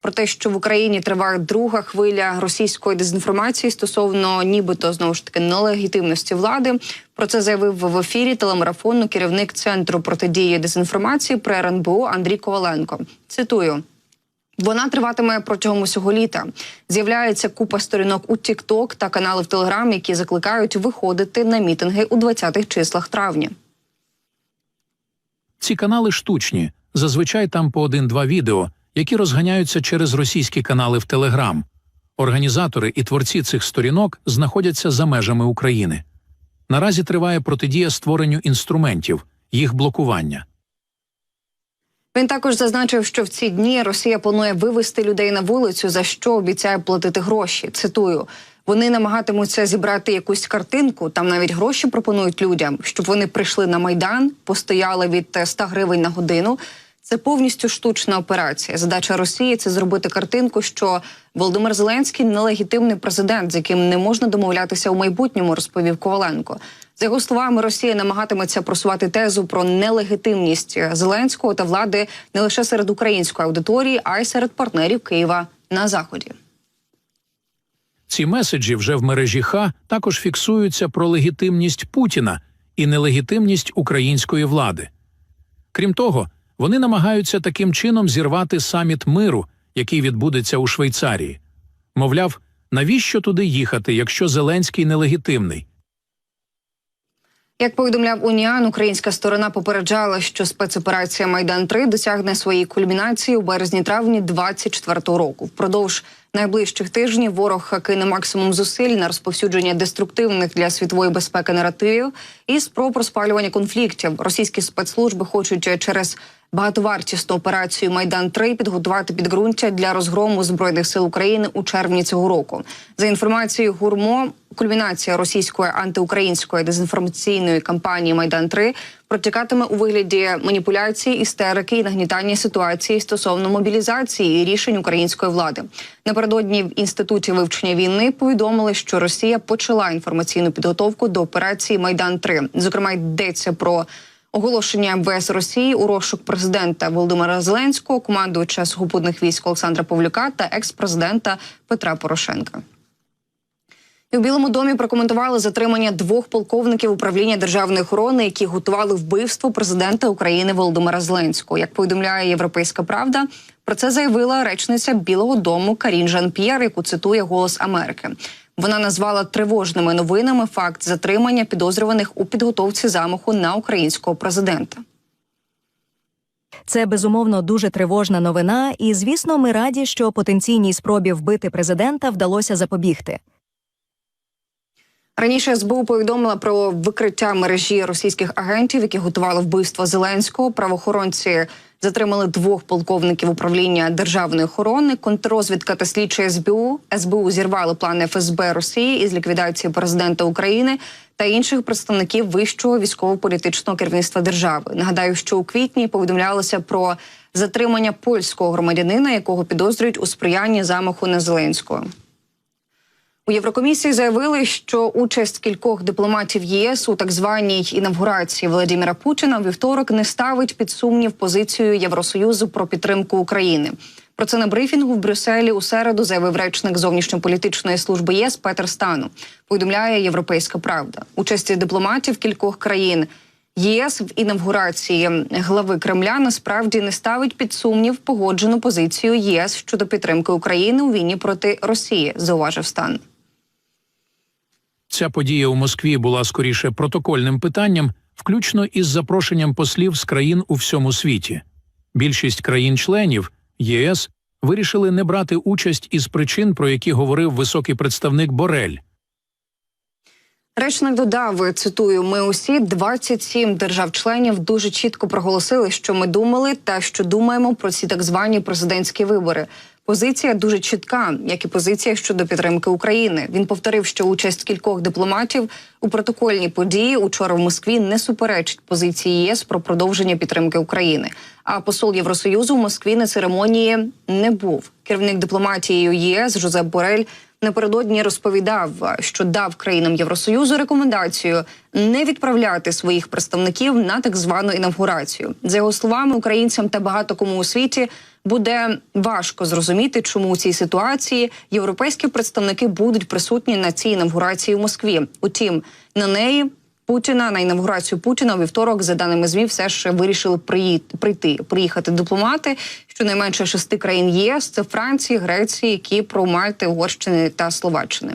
про те, що в Україні триває друга хвиля російської дезінформації стосовно нібито, знову ж таки, нелегітимності влади. Про це заявив в ефірі телемарафону керівник Центру протидії дезінформації при РНБО Андрій Коваленко. Цитую. Вона триватиме протягом усього літа. З'являється купа сторінок у TikTok та канали в Telegram, які закликають виходити на мітинги у 20-х числах травня. Ці канали штучні. Зазвичай там по 1-2 відео, які розганяються через російські канали в Telegram. Організатори і творці цих сторінок знаходяться за межами України. Наразі триває протидія створенню інструментів, їх блокування. Він також зазначив, що в ці дні Росія планує вивести людей на вулицю, за що обіцяє платити гроші. Цитую. Вони намагатимуться зібрати якусь картинку, там навіть гроші пропонують людям, щоб вони прийшли на Майдан, постояли від 100 гривень на годину. Це повністю штучна операція. Задача Росії – це зробити картинку, що Володимир Зеленський – нелегітимний президент, з яким не можна домовлятися у майбутньому, розповів Коваленко. За його словами, Росія намагатиметься просувати тезу про нелегітимність Зеленського та влади не лише серед української аудиторії, а й серед партнерів Києва на Заході. Ці меседжі вже в мережі Х також фіксуються про легітимність Путіна і нелегітимність української влади. Крім того, вони намагаються таким чином зірвати саміт миру, який відбудеться у Швейцарії. Мовляв, навіщо туди їхати, якщо Зеленський нелегітимний? Як повідомляв Уніан, українська сторона попереджала, що спецоперація «Майдан-3» досягне своєї кульмінації у березні-травні 2024 року. Впродовж найближчих тижнів ворог кине максимум зусиль на розповсюдження деструктивних для світової безпеки наративів і спроб розпалювання конфліктів. Російські спецслужби хочуть через багатовартісну операцію «Майдан-3» підготувати підґрунтя для розгрому Збройних сил України у червні цього року. За інформацією ГУРМО, кульмінація російської антиукраїнської дезінформаційної кампанії «Майдан-3» протікатиме у вигляді маніпуляції, істерики і нагнітання ситуації стосовно мобілізації і рішень української влади. Напередодні в Інституті вивчення війни повідомили, що Росія почала інформаційну підготовку до операції «Майдан-3». Зокрема, йдеться про оголошення МВС Росії у розшук президента Володимира Зеленського, командувача сухопутних військ Олександра Павлюка та екс-президента Петра Порошенка. І у Білому домі прокоментували затримання 2 полковників управління державної охорони, які готували вбивство президента України Володимира Зеленського. Як повідомляє «Європейська правда», про це заявила речниця Білого дому Карін Жан-П'єр, яку цитує «Голос Америки». Вона назвала тривожними новинами факт затримання підозрюваних у підготовці замаху на українського президента. Це, безумовно, дуже тривожна новина, і, звісно, ми раді, що потенційній спробі вбити президента вдалося запобігти. Раніше СБУ повідомила про викриття мережі російських агентів, які готували вбивство Зеленського. Правоохоронці затримали 2 полковників управління державної охорони. Контррозвідка та слідчі СБУ зірвали плани ФСБ Росії із ліквідації президента України та інших представників вищого військово-політичного керівництва держави. Нагадаю, що у квітні повідомлялося про затримання польського громадянина, якого підозрюють у сприянні замаху на Зеленського. У Єврокомісії заявили, що участь кількох дипломатів ЄС у так званій інавгурації Володимира Путіна у вівторок не ставить під сумнів позицію Євросоюзу про підтримку України. Про це на брифінгу в Брюсселі у середу заявив речник зовнішньополітичної служби ЄС Петер Стану. Повідомляє «Європейська правда». Участь дипломатів кількох країн ЄС в інавгурації глави Кремля насправді не ставить під сумнів погоджену позицію ЄС щодо підтримки України у війні проти Росії, зауважив Стан. Ця подія у Москві була скоріше протокольним питанням, включно із запрошенням послів з країн у всьому світі. Більшість країн-членів ЄС вирішили не брати участь із причин, про які говорив високий представник Борель. Речник додав, цитую, «Ми усі, 27 держав-членів, дуже чітко проголосили, що ми думали та що думаємо про ці так звані президентські вибори. Позиція дуже чітка, як і позиція щодо підтримки України». Він повторив, що участь кількох дипломатів у протокольній події учора в Москві не суперечить позиції ЄС про продовження підтримки України. А посол Євросоюзу в Москві на церемонії не був. Керівник дипломатією ЄС Жозеп Борель напередодні розповідав, що дав країнам Євросоюзу рекомендацію не відправляти своїх представників на так звану інавгурацію. За його словами, українцям та багато кому у світі буде важко зрозуміти, чому у цій ситуації європейські представники будуть присутні на цій інавгурації в Москві. Утім, на інавгурацію Путіна у вівторок, за даними ЗМІ, все ж вирішили приїхати дипломати щонайменше 6 країн ЄС – це Франції, Греції, Кіпру, Мальти, Угорщини та Словаччини.